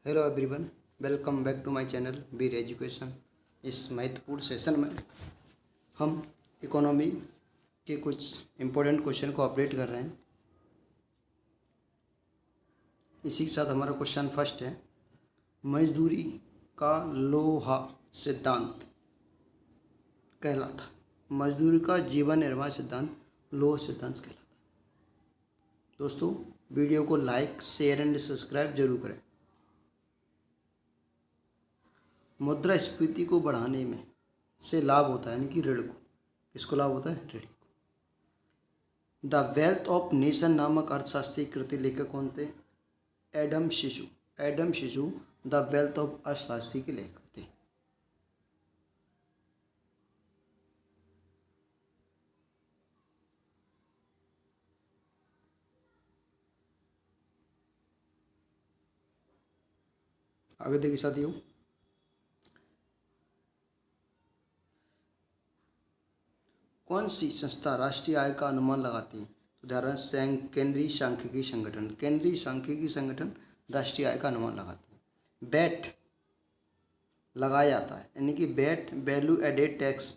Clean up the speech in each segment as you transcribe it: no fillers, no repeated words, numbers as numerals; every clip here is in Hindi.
Hello everyone, welcome back to my channel Bir education. इस महत्वपूर्ण सेशन में हम इकोनॉमी के कुछ इम्पोर्टेंट क्वेश्चन को अपडेट कर रहे हैं। इसी के साथ हमारा क्वेश्चन फर्स्ट है, मजदूरी का लोहा सिद्धांत कहलाता है। मजदूरी का जीवन निर्वाह सिद्धांत लोहा सिद्धांत कहलाता है। दोस्तों, वीडियो को लाइक, शेयर एंड सब्सक्राइब जरूर करें। मुद्रास्फीति को बढ़ाने में से लाभ होता है, यानी कि ऋण को। किसको लाभ होता है? ऋण को। द वेल्थ ऑफ नेशन नामक अर्थशास्त्री कृति लेखक कौन थे? एडम शिशु। एडम शिशु द वेल्थ ऑफ अर्थशास्त्री के लेखक थे। आगे देखिए साथियों, कौन सी संस्था राष्ट्रीय आय का अनुमान लगाती है? तो उदाहरण केंद्रीय सांख्यिकी संगठन। केंद्रीय सांख्यिकी संगठन राष्ट्रीय आय का अनुमान लगाती है। बैट लगाया जाता है, यानी कि बैट वैल्यू एडेड टैक्स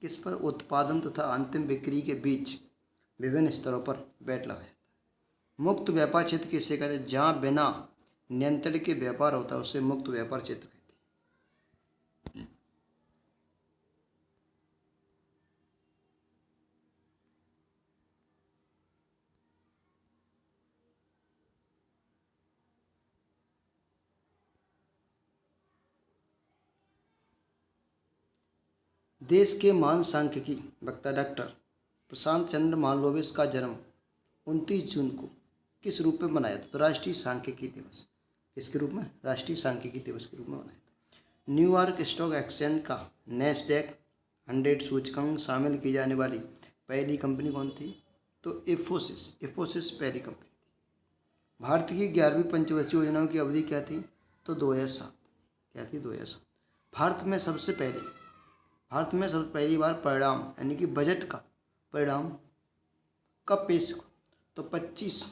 किस पर? उत्पादन तथा अंतिम बिक्री के बीच विभिन्न स्तरों पर बैट लगाया जाता है। मुक्त व्यापार क्षेत्र किसे कहते हैं? जहाँ बिना नियंत्रण के व्यापार होता है उसे मुक्त व्यापार क्षेत्र कहते हैं। देश के महान सांख्यिकी वक्ता डॉक्टर प्रशांत चंद्र मालवीय का जन्म 29 जून को किस रूप में मनाया था? तो राष्ट्रीय सांख्यिकी दिवस। किसके रूप में? राष्ट्रीय सांख्यिकी दिवस के रूप में मनाया था। न्यूयॉर्क स्टॉक एक्सचेंज का नैस्डैक 100 सूचकांक शामिल की जाने वाली पहली कंपनी कौन थी? तो इन्फोसिस पहली कंपनी थी। भारत की 11वीं पंचवर्षीय योजनाओं की अवधि क्या थी? तो 2007। क्या थी? 2007। भारत में सबसे पहली बार परिणाम, यानी कि बजट का परिणाम कब पेश हुआ? तो 25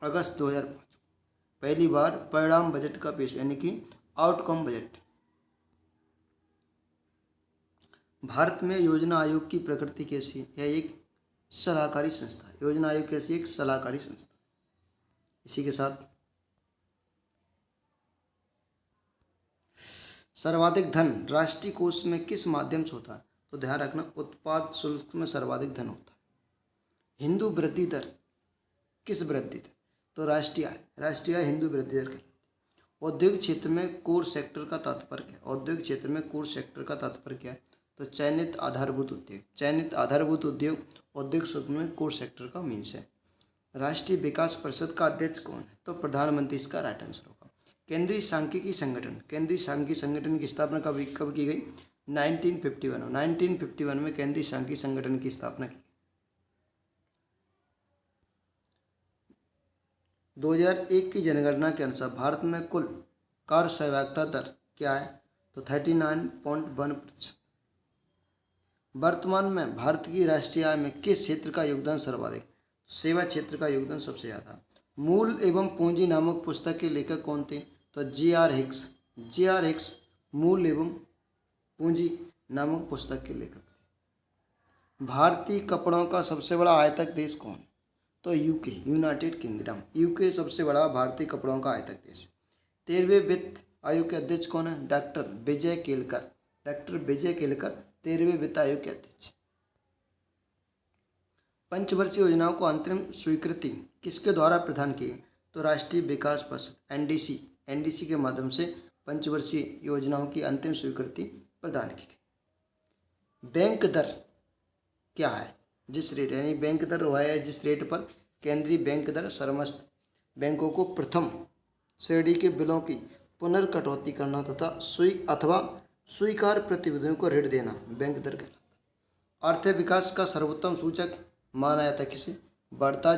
अगस्त 2005 पहली बार परिणाम बजट का पेश, यानी कि आउटकम बजट। भारत में योजना आयोग की प्रकृति कैसी है? यह एक सलाहकारी संस्था है। योजना आयोग कैसी? एक सलाहकारी संस्था। इसी के साथ सर्वाधिक धन राष्ट्रीय कोष में किस माध्यम से होता है? तो ध्यान रखना, उत्पाद शुल्क में सर्वाधिक धन होता है। हिंदू वृद्धि दर किस वृद्धि दर? तो राष्ट्रीय आय हिंदू वृद्धि दर कहलाती है। औद्योगिक क्षेत्र में कोर सेक्टर का तात्पर्य क्या है? औद्योगिक क्षेत्र में कोर सेक्टर का तात्पर्य क्या है? तो चयनित आधारभूत उद्योग औद्योगिक क्षेत्र में कोर सेक्टर का मीन्स है। राष्ट्रीय विकास परिषद का अध्यक्ष कौन है? तो प्रधानमंत्री इसका राइट आंसर होगा। केंद्रीय सांख्यिकी संगठन की स्थापना कब की गई? 1951 में केंद्रीय सांख्यिकी संगठन की स्थापना की। 2001 की जनगणना के अनुसार भारत में कुल कार्य सहभागिता दर क्या है? तो 39.1%। वर्तमान में भारत की राष्ट्रीय आय में किस क्षेत्र का योगदान सर्वाधिक? सेवा क्षेत्र का योगदान सबसे ज़्यादा। मूल एवं पूंजी नामक पुस्तक के लेखक कौन थे? तो J.R. हिक्स मूल एवं पूंजी नामक पुस्तक के लेखक थे। भारतीय कपड़ों का सबसे बड़ा आयातक देश कौन? तो यूके, यूनाइटेड किंगडम। यूके सबसे बड़ा भारतीय कपड़ों का आयातक देश। 13वें वित्त आयोग के अध्यक्ष कौन है? डॉक्टर विजय केलकर 13वें वित्त आयोग के अध्यक्ष। पंचवर्षीय योजनाओं को अंतरिम स्वीकृति किसके द्वारा प्रदान की? तो राष्ट्रीय विकास परिषद एनडीसी के माध्यम से पंचवर्षीय योजनाओं की अंतिम स्वीकृति प्रदान की गई। बैंक दर क्या है? जिस रेट, यानी बैंक दर वह है जिस रेट पर केंद्रीय बैंक दर समस्त बैंकों को प्रथम श्रेणी के बिलों की पुनर्कटौती करना तथा स्वीकार प्रतिविधियों को ऋण देना बैंक दर कहलाता है। आर्थिक विकास का सर्वोत्तम सूचक माना जाता है किसे? बढ़ता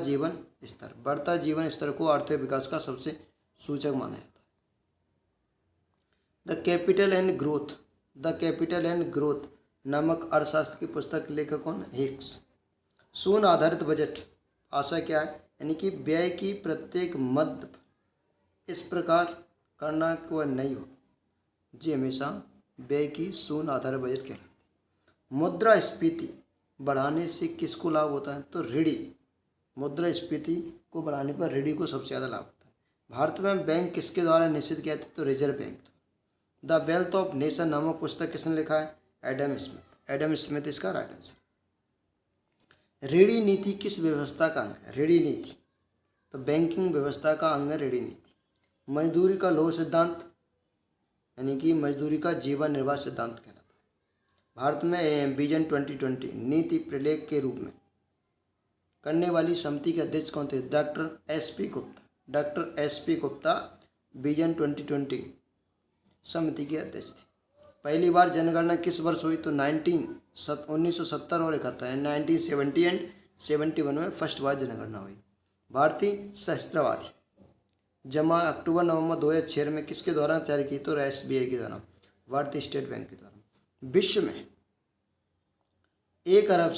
जीवन स्तर को आर्थिक विकास का सबसे सूचक माना जाता है। द कैपिटल एंड ग्रोथ नामक अर्थशास्त्र की पुस्तक लेखक कौन? हिक्स। शून्य आधारित बजट आशा क्या है? यानी कि व्यय की प्रत्येक मद इस प्रकार करना कि वह नहीं हो, जी हमेशा व्यय की शून्य आधार बजट कहलाती है। मुद्रास्फीति बढ़ाने से किसको लाभ होता है? तो ऋणी। मुद्रास्फीति को बढ़ाने पर ऋणी को सबसे ज़्यादा लाभ होता है। भारत में बैंक किसके द्वारा निश्चित किया था? तो reserve bank. The wealth of nation नामक पुस्तक किसने लिखा है? Adam Smith. एडम स्मिथ इसका राइट आंसर। ऋणी नीति किस व्यवस्था का अंग है? ऋणी नीति तो बैंकिंग व्यवस्था का अंग है ऋणी नीति। मजदूरी का लौह सिद्धांत यानी कि मजदूरी का जीवन निर्वाह सिद्धांत कहलाता है। भारत में विजन 2020 नीति प्रलेख के रूप में करने वाली समिति के अध्यक्ष कौन थे? Doctor SP. Gupta. Doctor SP. Gupta vision 2020 समिति के अध्यक्ष थे। पहली बार जनगणना किस वर्ष हुई? तो 1970 और 71 1970 एंड 71 में फर्स्ट बार जनगणना हुई। भारतीय सहस्त्रवादी जमा अक्टूबर नवंबर 2006 में किसके द्वारा जारी की? तो एसबीआई के द्वारा, भारतीय स्टेट बैंक के द्वारा। विश्व में 1 अरब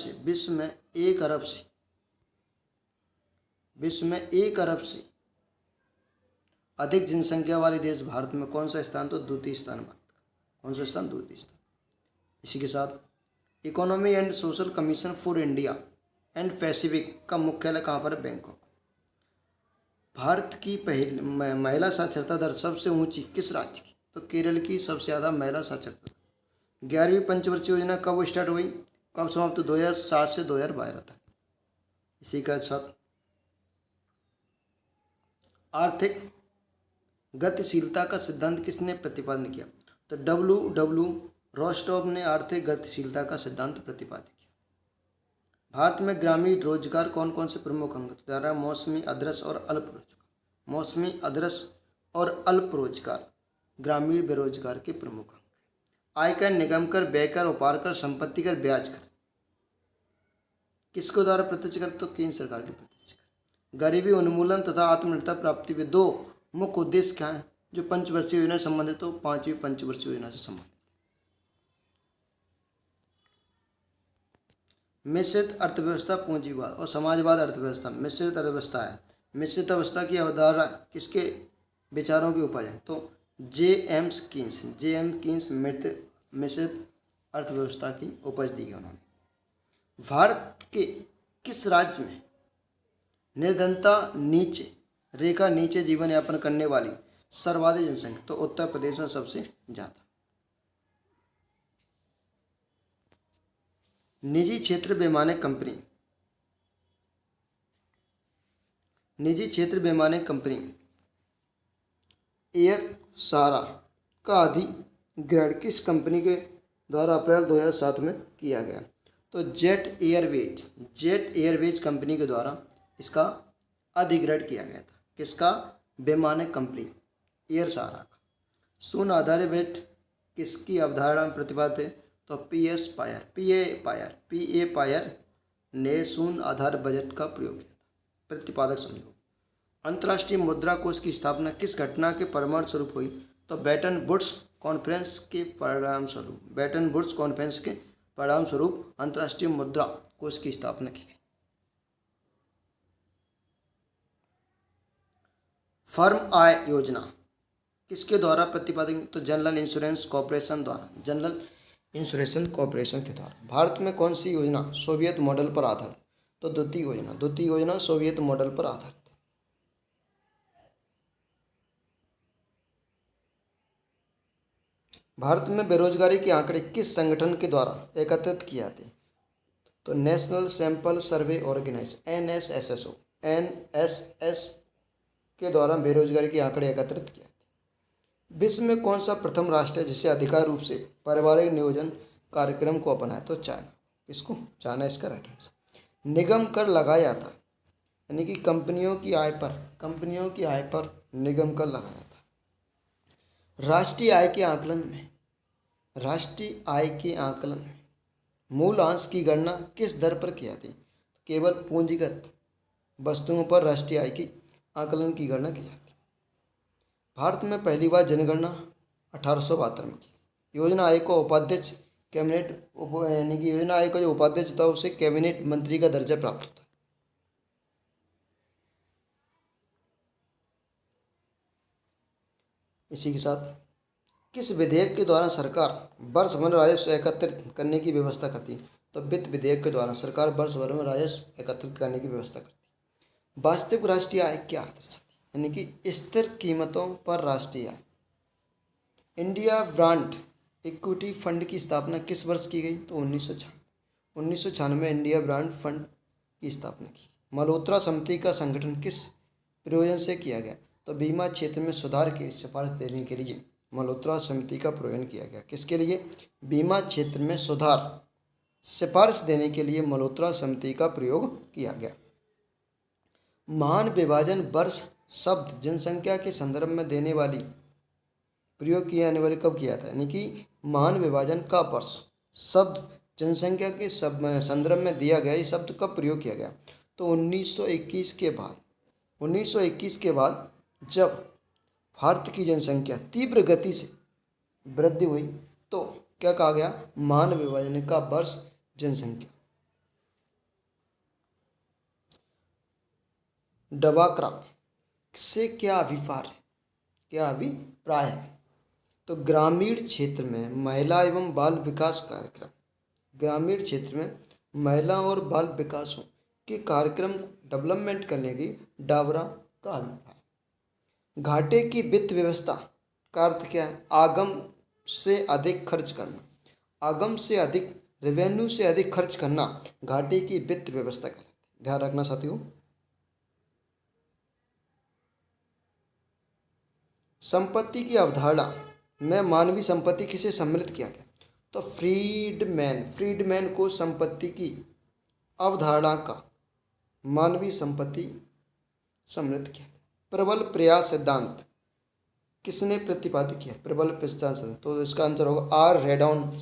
से अधिक जनसंख्या वाले देश भारत में कौन सा स्थान? तो द्वितीय स्थान भारत का। कौन सा स्थान? द्वितीय स्थान। इसी के साथ economy and social commission for India and Pacific का मुख्यालय कहाँ पर है? बैंकॉक। भारत की पहली महिला साक्षरता दर सबसे ऊंची किस राज्य की? तो केरल की सबसे ज़्यादा महिला साक्षरता दर। 11वीं पंचवर्षीय योजना कब स्टार्ट हुई? कब समाप्त? 2007 से 2012 तक। इसी के साथ आर्थिक गतिशीलता का सिद्धांत किसने प्रतिपादन किया? तो डब्ल्यू रोस्टॉव ने आर्थिक गतिशीलता का सिद्धांत प्रतिपादित किया। भारत में ग्रामीण रोजगार कौन कौन से प्रमुख अंग? तो मौसमी, अदृश्य और अल्प रोजगार। मौसमी, अदृश्य और अल्प रोजगार ग्रामीण बेरोजगार के प्रमुख अंग। आयकर, निगम कर, व्यय कर, उपार कर, संपत्ति कर, ब्याज कर किसको द्वारा प्रत्यक्ष कर? तो केंद्र सरकार के प्रत्यक्ष कर। गरीबी उन्मूलन तथा आत्मनिर्भरता प्राप्ति के 2 मुख्य उद्देश्य क्या हैं जो पंचवर्षीय योजना से संबंधित? तो 5वीं पंचवर्षीय योजना से संबंधित। मिश्रित अर्थव्यवस्था, पूंजीवाद और समाजवाद अर्थव्यवस्था मिश्रित अर्थव्यवस्था है। मिश्रित अवस्था की अवधारणा किसके विचारों की उपज है? तो जे.एम. कीन्स मिश्रित अर्थव्यवस्था की उपज दी है उन्होंने। भारत के किस राज्य में निर्धनता रेखा नीचे जीवन यापन करने वाली सर्वाधिक जनसंख्या? तो उत्तर प्रदेश में सबसे ज्यादा। निजी क्षेत्र वैमानिक कंपनी एयर सहारा का अधिग्रहण किस कंपनी के द्वारा अप्रैल 2007 में किया गया? तो जेट एयरवेज कंपनी के द्वारा इसका अधिग्रहण किया गया था। किसका? वैमानिक कंपनी एयर सहारा का। शून्य आधारित बजट किसकी अवधारणा में प्रतिपादित है? तो पीए पायर ने शून्य आधार बजट का प्रयोग किया था। प्रतिपादक समझो। अंतर्राष्ट्रीय मुद्रा कोष की स्थापना किस घटना के परिणाम स्वरूप हुई? तो ब्रेटन वुड्स कॉन्फ्रेंस के परिणाम स्वरूप अंतर्राष्ट्रीय मुद्रा कोष की स्थापना की गई। फर्म आय योजना किसके द्वारा प्रतिपादित? तो जनरल इंश्योरेंस कॉर्पोरेशन के द्वारा। भारत में कौन सी योजना सोवियत मॉडल पर आधारित? तो द्वितीय योजना सोवियत मॉडल पर आधारित। भारत में बेरोजगारी के आंकड़े किस संगठन के द्वारा एकत्रित किए जाते हैं? तो national sample survey organisation NSS के द्वारा बेरोजगारी के आंकड़े एकत्रित किए जाते हैं। विश्व में कौन सा प्रथम राष्ट्र है जिसे आधिकारिक रूप से पारिवारिक नियोजन कार्यक्रम को अपनाया? तो चाइना। इसको चाइना इसका राइट आंसर। निगम कर लगाया जाता यानी कि कंपनियों की आय पर निगम कर लगाया जाता। राष्ट्रीय आय के आकलन में मूल अंश की गणना किस दर पर की जाती है? केवल पूंजीगत वस्तुओं पर राष्ट्रीय आय की आकलन की गणना की जाती है। भारत में पहली बार जनगणना 1872 में की। योजना आयोग को उपाध्यक्ष योजना आयोग का जो उपाध्यक्ष होता है उसे कैबिनेट मंत्री का दर्जा प्राप्त होता है। इसी के साथ किस विधेयक के द्वारा सरकार वर्ष भर में राजस्व एकत्रित करने की व्यवस्था करती है? तो वित्त विधेयक के द्वारा सरकार वर्ष भर में राजस्व एकत्रित करने की व्यवस्था करती है। वास्तविक राष्ट्रीय आय क्या दर्शाती है? यानी कि स्थिर कीमतों पर राष्ट्रीय आय। इंडिया ब्रांड इक्विटी फंड की स्थापना किस वर्ष की गई? तो 1996 इंडिया ब्रांड फंड की स्थापना की। मल्होत्रा समिति का संगठन किस प्रयोजन से किया गया? तो बीमा क्षेत्र में सुधार की सिफारिश देने के लिए मल्होत्रा समिति का प्रयोजन किया गया। किसके लिए? बीमा क्षेत्र में सुधार सिफारिश देने के लिए मल्होत्रा समिति का प्रयोग किया गया। महान विभाजन वर्ष शब्द जनसंख्या के संदर्भ में देने वाली प्रयोग किया जाने वाले कब किया था? यानी कि महान विभाजन का वर्ष शब्द जनसंख्या के संदर्भ में दिया गया, ये शब्द कब प्रयोग किया गया? तो 1921 के बाद। 1921 के बाद जब भारत की जनसंख्या तीव्र गति से वृद्धि हुई तो क्या कहा गया? महान विभाजन का वर्ष जनसंख्या। डवाक्राफ्ट से क्या अभिप्राय है? तो ग्रामीण क्षेत्र में महिला एवं बाल विकास कार्यक्रम, ग्रामीण क्षेत्र में महिला और बाल विकासों के कार्यक्रम डेवलपमेंट करने की डाबरा का अभिप्राय। घाटे की वित्त व्यवस्था का अर्थ क्या है? आगम से अधिक खर्च करना, आगम से अधिक, रेवेन्यू से अधिक खर्च करना घाटे की वित्त व्यवस्था कहलाती है। ध्यान रखना साथियों। संपत्ति की अवधारणा में मानवीय संपत्ति किसे सम्मिलित किया गया? तो फ्रीडमैन को संपत्ति की अवधारणा का मानवीय संपत्ति सम्मिलित किया गया। प्रबल प्रयास सिद्धांत किसने प्रतिपादित किया? प्रबल प्रयास सिद्धांत, तो इसका आंसर होगा आर रेडॉन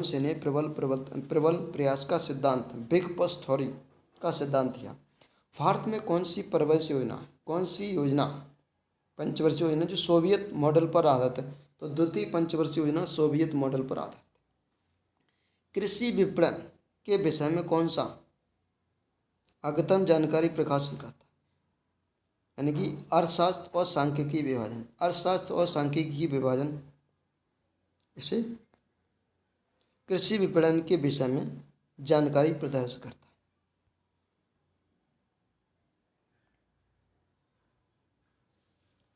से ने प्रबल प्रयास का सिद्धांत, बिग पस थ्योरी का सिद्धांत दिया। भारत में कौन सी योजना पंचवर्षीय योजना जो सोवियत मॉडल पर आधारित है? तो द्वितीय पंचवर्षीय योजना सोवियत मॉडल पर आधारित है। कृषि विपणन के विषय में कौन सा अद्यतन जानकारी प्रकाशित करता है? यानी कि अर्थशास्त्र और सांख्यिकी विभाजन, अर्थशास्त्र और सांख्यिकी विभाजन इसे कृषि विपणन के विषय में जानकारी प्रदर्शित करता है।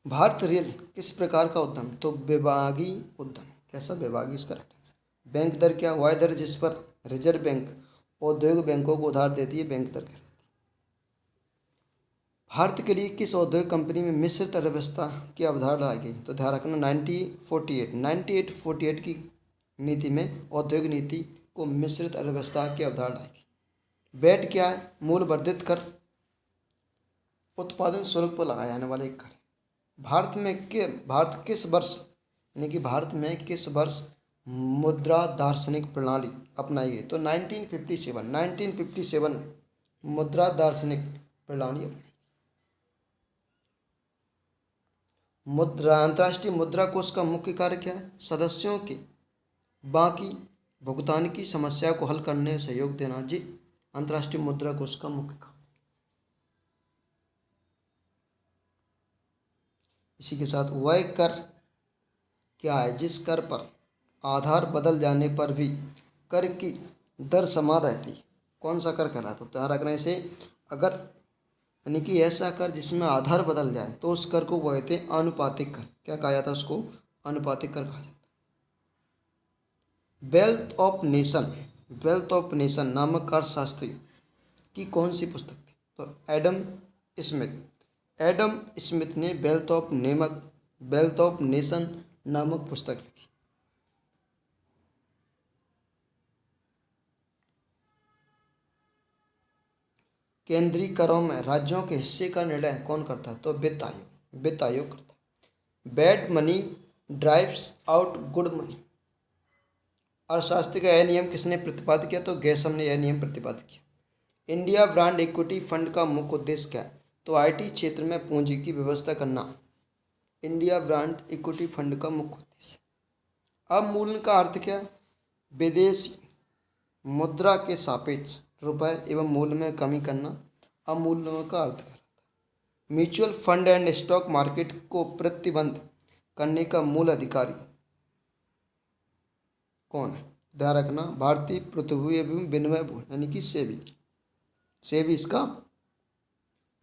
भारत रेल किस प्रकार का उद्यम? तो विभागीय उद्यम। कैसा? विभागीय। इसका बैंक दर क्या? वह दर जिस पर रिजर्व बैंक औद्योगिक बैंकों को उधार देती है, बैंक दर कहलाती है। भारत के लिए किस औद्योगिक कंपनी में मिश्रित अर्थव्यवस्था की अवधारणा लाई गई? तो ध्यान रखना 1948 की नीति में औद्योगिक नीति को मिश्रित अर्थव्यवस्था की अवधारणा लाई गई। वैट क्या है? मूल्य वर्धित कर, उत्पादन शुल्क पर लगाया जाने वाला एक कर। भारत में किस वर्ष मुद्रा दार्शनिक प्रणाली अपनाई गई? तो 1957 मुद्रा दार्शनिक प्रणाली अपनाई। अंतर्राष्ट्रीय मुद्रा कोष का मुख्य कार्य क्या है? सदस्यों के बाकी भुगतान की समस्या को हल करने में सहयोग देना जी अंतर्राष्ट्रीय मुद्रा कोष का मुख्य काम। इसी के साथ वह कर क्या है जिस कर पर आधार बदल जाने पर भी कर की दर समान रहती? कौन सा कर कहलाता? तो ध्यान रखना इसे, अगर यानी कि ऐसा कर जिसमें आधार बदल जाए तो उस कर को कहते हैं आनुपातिक कर। क्या कहा जाता है उसको? आनुपातिक कर कहा जाता है। वेल्थ ऑफ नेशन नामक अर्थशास्त्री की कौन सी पुस्तक थी? तो एडम स्मिथ ने वेल्थ ऑफ नेशन नामक पुस्तक लिखी। केंद्रीय करों में राज्यों के हिस्से का निर्णय कौन करता है? तो वित्त आयोग करता है। Bad money drives out good money अर्थशास्त्र का यह नियम किसने प्रतिपादित किया? तो गैसम ने यह नियम प्रतिपादित किया। इंडिया ब्रांड इक्विटी फंड का मुख्य उद्देश्य क्या है? तो आईटी क्षेत्र में पूंजी की व्यवस्था करना इंडिया ब्रांड इक्विटी फंड का मुख्य उद्देश्य। अवमूल्यन का अर्थ क्या है? विदेशी मुद्रा के सापेक्ष रुपए एवं मूल्य में कमी करना अवमूल्यन का अर्थ कहलाता है। Mutual fund and stock market को प्रतिबंध करने का मूल अधिकारी कौन है? ध्यान रखना, भारतीय प्रतिभूति एवं विनिमय बोर्ड यानी कि सेबी, सेबी इसका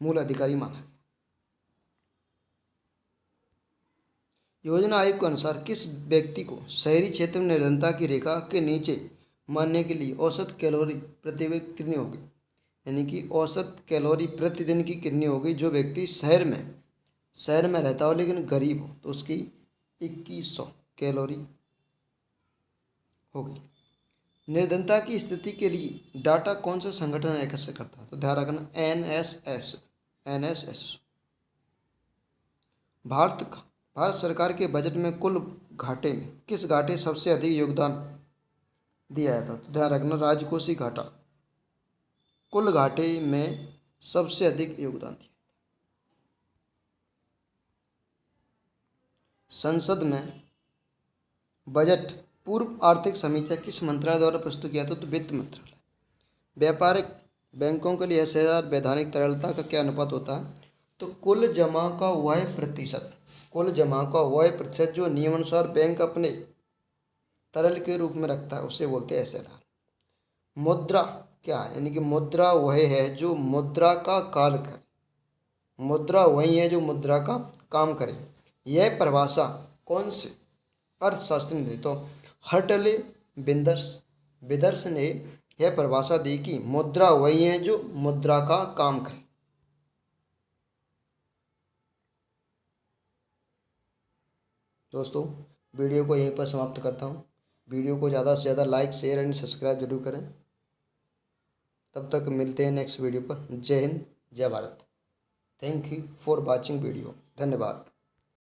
मूल अधिकारी माना गया। योजना आयोग के अनुसार किस व्यक्ति को शहरी क्षेत्र में निर्धनता की रेखा के नीचे मरने के लिए औसत कैलोरी प्रति व्यक्ति कितनी होगी? यानी कि औसत कैलोरी प्रतिदिन की कितनी होगी? जो व्यक्ति शहर में रहता हो लेकिन गरीब हो तो उसकी 2100 कैलोरी होगी। निर्धनता की स्थिति के लिए डाटा कौन सा संगठन एकत्रित करता है? तो ध्यान रखना, एनएसएस। भारत सरकार के बजट में कुल घाटे में किस घाटे सबसे अधिक योगदान दिया जाता है? तो ध्यान रखना, राजकोषीय घाटा कुल घाटे में सबसे अधिक योगदान दिया। संसद में बजट पूर्व आर्थिक समीक्षा किस मंत्रालय द्वारा प्रस्तुत किया था? तो वित्त मंत्रालय। व्यापारिक बैंकों के लिए एसआरआर वैधानिक तरलता का क्या अनुपात होता है? तो कुल जमा का वह प्रतिशत जो नियमानुसार बैंक अपने तरल के रूप में रखता है उसे बोलते हैं एसएलआर। मुद्रा क्या है? यानी कि मुद्रा वह है जो मुद्रा का कार्य करे, मुद्रा वही है जो मुद्रा का काम करे। यह परिभाषा कौन से अर्थशास्त्री ने दी? तो हर्टले विदर्स ने यह परिभाषा दी कि मुद्रा वही है जो मुद्रा का काम करे। दोस्तों, वीडियो को यहीं पर समाप्त करता हूँ। वीडियो को ज़्यादा से ज़्यादा लाइक, शेयर एंड सब्सक्राइब जरूर करें। तब तक मिलते हैं नेक्स्ट वीडियो पर। जय हिंद, जय Bharat. Thank you for watching video. धन्यवाद।